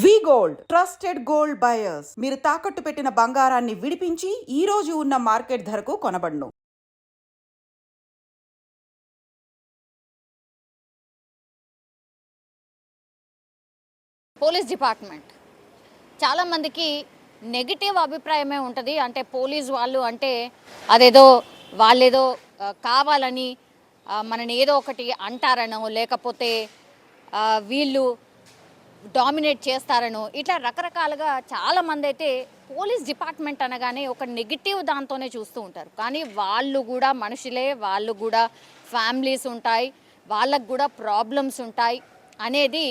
వి gold trusted gold buyers. మీరు తాకట్టు పెట్టిన బంగారాన్ని విడిపించి ఈ రోజు ఉన్న మార్కెట్ ధరకు కొనబడును. పోలీస్ డిపార్ట్మెంట్ చాలామందికి నెగిటివ్ అభిప్రాయమే ఉంటుంది. అంటే పోలీస్ వాళ్ళు అంటే అదేదో వాళ్ళేదో కావాలని మనని ఏదో ఒకటి అంటారనో, లేకపోతే వీళ్ళు డామినేట్ చేస్తారనో, ఇట్లా రకరకాలుగా చాలామంది అయితే పోలీస్ డిపార్ట్మెంట్ అనగానే ఒక నెగిటివ్ దాంతోనే చూస్తూ ఉంటారు. కానీ వాళ్ళు కూడా మనుషులే, వాళ్ళు కూడా ఫ్యామిలీస్ ఉంటాయి, వాళ్ళకు కూడా ప్రాబ్లమ్స్ ఉంటాయి అనేది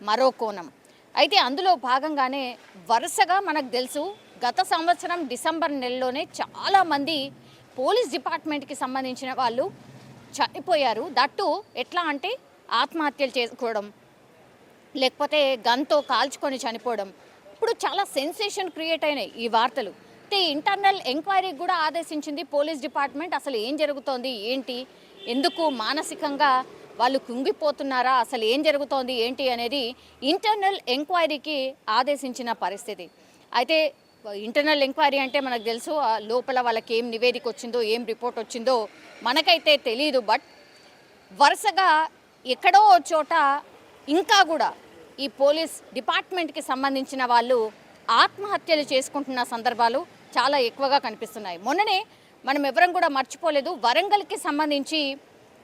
మరో కోణం. అయితే అందులో భాగంగానే వరుసగా మనకు తెలుసు, గత సంవత్సరం డిసెంబర్ నెలలోనే చాలామంది పోలీస్ డిపార్ట్మెంట్కి సంబంధించిన వాళ్ళు చనిపోయారు. దట్టు ఎట్లా అంటే ఆత్మహత్యలు చేసుకోవడం, లేకపోతే గన్తో కాల్చుకొని చనిపోవడం. ఇప్పుడు చాలా సెన్సేషన్ క్రియేట్ అయినాయి ఈ వార్తలు. అంటే ఇంటర్నల్ ఎంక్వైరీకి కూడా ఆదేశించింది పోలీస్ డిపార్ట్మెంట్. అసలు ఏం జరుగుతోంది, ఏంటి, ఎందుకు మానసికంగా వాళ్ళు కుంగిపోతున్నారా, అసలు ఏం జరుగుతోంది ఏంటి అనేది ఇంటర్నల్ ఎంక్వైరీకి ఆదేశించిన పరిస్థితి. అయితే ఇంటర్నల్ ఎంక్వైరీ అంటే మనకు తెలుసు, లోపల వాళ్ళకి ఏం నివేదిక వచ్చిందో, ఏం రిపోర్ట్ వచ్చిందో మనకైతే తెలియదు. బట్ వరుసగా ఎక్కడో చోట ఇంకా కూడా ఈ పోలీస్ డిపార్ట్మెంట్కి సంబంధించిన వాళ్ళు ఆత్మహత్యలు చేసుకుంటున్న సందర్భాలు చాలా ఎక్కువగా కనిపిస్తున్నాయి. మొన్ననే మనం ఎవరం కూడా మర్చిపోలేదు, వరంగల్కి సంబంధించి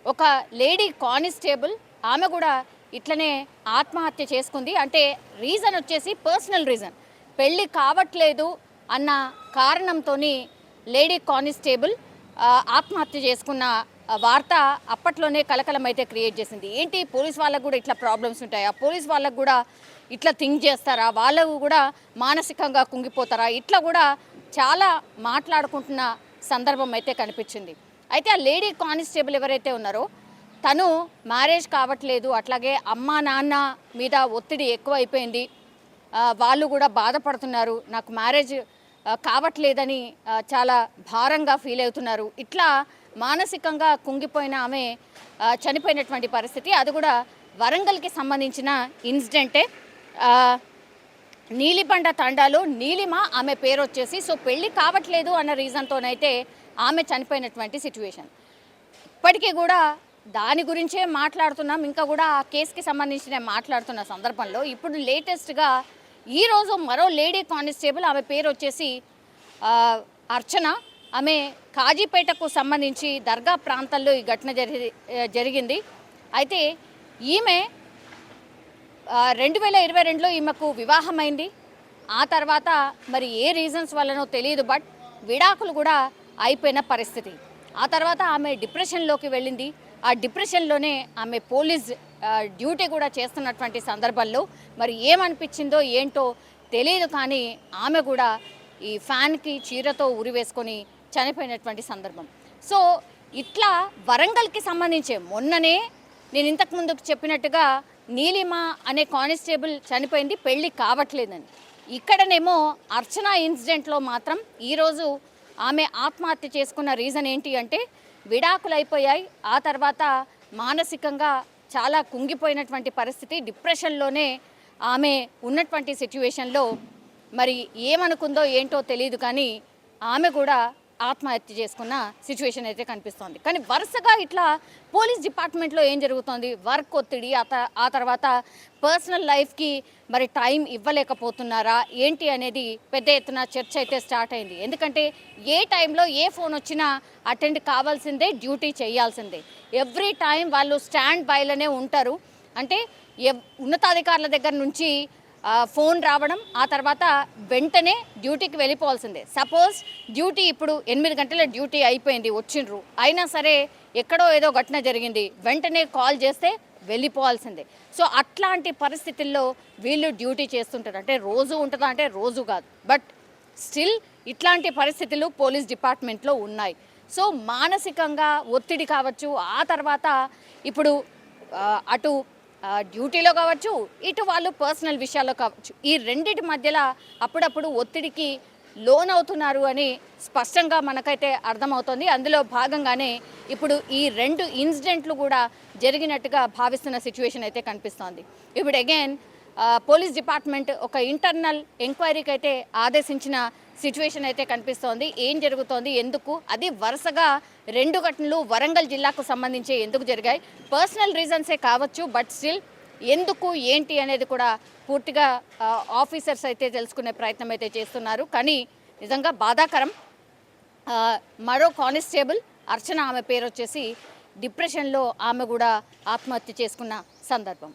ఒక లేడీ కానిస్టేబుల్, ఆమె కూడా ఇట్లనే ఆత్మహత్య చేసుకుంది. అంటే రీజన్ వచ్చేసి పర్సనల్ రీజన్, పెళ్ళి కావట్లేదు అన్న కారణంతో లేడీ కానిస్టేబుల్ ఆత్మహత్య చేసుకున్న వార్త అప్పట్లోనే కలకలం అయితే క్రియేట్ చేసింది. ఏంటి, పోలీస్ వాళ్ళకు కూడా ఇట్లా ప్రాబ్లమ్స్ ఉంటాయా, పోలీస్ వాళ్ళకు కూడా ఇట్లా థింక్ చేస్తారా, వాళ్ళకు కూడా మానసికంగా కుంగిపోతారా, ఇట్లా కూడా చాలా మాట్లాడుకుంటున్న సందర్భం అయితే కనిపించింది. అయితే ఆ లేడీ కానిస్టేబుల్ ఎవరైతే ఉన్నారో తను మ్యారేజ్ కావట్లేదు, అట్లాగే అమ్మా నాన్న మీద ఒత్తిడి ఎక్కువ అయిపోయింది, వాళ్ళు కూడా బాధపడుతున్నారు, నాకు మ్యారేజ్ కావట్లేదని చాలా భారంగా ఫీల్ అవుతున్నారు, ఇట్లా మానసికంగా కుంగిపోయిన ఆమె చనిపోయినటువంటి పరిస్థితి. అది కూడా వరంగల్కి సంబంధించిన ఇన్సిడెంటే. నీలిబండ తండాలో నీలిమ ఆమె పేరు వచ్చేసి, సో పెళ్ళి కావట్లేదు అన్న రీజన్తోనైతే ఆమె చనిపోయినటువంటి సిచ్యువేషన్. ఇప్పటికీ కూడా దాని గురించే మాట్లాడుతున్నాం, ఇంకా కూడా ఆ కేసుకి సంబంధించిన మాట్లాడుతున్న సందర్భంలో ఇప్పుడు లేటెస్ట్గా ఈరోజు మరో లేడీ కానిస్టేబుల్, ఆమె పేరు వచ్చేసి అర్చన, ఆమె కాజీపేటకు సంబంధించి దర్గా ప్రాంతాల్లో ఈ ఘటన జరిగింది. అయితే ఈమె 2022లో ఈమెకు వివాహమైంది. ఆ తర్వాత మరి ఏ రీజన్స్ వల్లనో తెలియదు, బట్ విడాకులు కూడా అయిపోయిన పరిస్థితి. ఆ తర్వాత ఆమె డిప్రెషన్లోకి వెళ్ళింది. ఆ డిప్రెషన్లోనే ఆమె పోలీస్ డ్యూటీ కూడా చేస్తున్నటువంటి సందర్భంలో మరి ఏమనిపించిందో ఏంటో తెలియదు, కానీ ఆమె కూడా ఈ ఫ్యాన్కి చీరతో ఉరివేసుకొని చనిపోయినటువంటి సందర్భం. సో ఇట్లా వరంగల్కి సంబంధించే మొన్ననే నేను ఇంతకుముందు చెప్పినట్టుగా నీలిమ అనే కానిస్టేబుల్ చనిపోయింది, పెళ్ళి కావట్లేదని. ఇక్కడనేమో అర్చన ఇన్సిడెంట్లో మాత్రం ఈరోజు ఆమె ఆత్మహత్య చేసుకున్న రీజన్ ఏంటి అంటే విడాకులు అయిపోయాయి, ఆ తర్వాత మానసికంగా చాలా కుంగిపోయినటువంటి పరిస్థితి, డిప్రెషన్లోనే ఆమె ఉన్నటువంటి సిచ్యువేషన్లో మరి ఏమనుకుందో ఏంటో తెలియదు, కానీ ఆమె కూడా ఆత్మహత్య చేసుకున్న సిచ్యువేషన్ అయితే కనిపిస్తోంది. కానీ వరుసగా ఇట్లా పోలీస్ డిపార్ట్మెంట్లో ఏం జరుగుతోంది, వర్క్ ఒత్తిడి, ఆ తర్వాత పర్సనల్ లైఫ్కి మరి టైం ఇవ్వలేకపోతున్నారా ఏంటి అనేది పెద్ద ఎత్తున చర్చ అయితే స్టార్ట్ అయింది. ఎందుకంటే ఏ టైంలో ఏ ఫోన్ వచ్చినా అటెండ్ కావాల్సిందే, డ్యూటీ చేయాల్సిందే. ఎవ్రీ టైం వాళ్ళు స్టాండ్ బైలోనే ఉంటారు. అంటే ఉన్నతాధికారుల దగ్గర నుంచి ఫోన్ రావడం, ఆ తర్వాత వెంటనే డ్యూటీకి వెళ్ళిపోవాల్సిందే. సపోజ్ డ్యూటీ ఇప్పుడు 8 గంటల డ్యూటీ అయిపోయింది, వచ్చిండ్రు, అయినా సరే ఎక్కడో ఏదో ఘటన జరిగింది, వెంటనే కాల్ చేస్తే వెళ్ళిపోవాల్సిందే. సో అట్లాంటి పరిస్థితుల్లో వీళ్ళు డ్యూటీ చేస్తుంటారు. అంటే రోజు ఉంటుందా అంటే రోజు కాదు, బట్ స్టిల్ ఇట్లాంటి పరిస్థితులు పోలీస్ డిపార్ట్మెంట్లో ఉన్నాయి. సో మానసికంగా ఒత్తిడి కావచ్చు, ఆ తర్వాత ఇప్పుడు అటు డ్యూటీలో కావచ్చు, ఇటు వాళ్ళు పర్సనల్ విషయాల్లో కావచ్చు, ఈ రెండింటి మధ్యలో అప్పుడప్పుడు ఒత్తిడికి లోన్ అవుతున్నారు అని స్పష్టంగా మనకైతే అర్థమవుతోంది. అందులో భాగంగానే ఇప్పుడు ఈ 2 ఇన్సిడెంట్లు కూడా జరిగినట్టుగా భావిస్తున్న సిచ్యువేషన్ అయితే కనిపిస్తోంది. ఇప్పుడు అగైన్ పోలీస్ డిపార్ట్మెంట్ ఒక ఇంటర్నల్ ఎంక్వైరీకి అయితే ఆదేశించిన సిచ్యువేషన్ అయితే కనిపిస్తోంది. ఏం జరుగుతోంది, ఎందుకు, అది వరుసగా 2 ఘటనలు వరంగల్ జిల్లాకు సంబంధించి ఎందుకు జరిగాయి, పర్సనల్ రీజన్సే కావచ్చు, బట్ స్టిల్ ఎందుకు ఏంటి అనేది కూడా పూర్తిగా ఆఫీసర్స్ అయితే తెలుసుకునే ప్రయత్నం అయితే చేస్తున్నారు. కానీ నిజంగా బాధాకరం. మరో కానిస్టేబుల్ అర్చన, ఆమె పేరు వచ్చేసి, డిప్రెషన్లో ఆమె కూడా ఆత్మహత్య చేసుకున్న సందర్భం.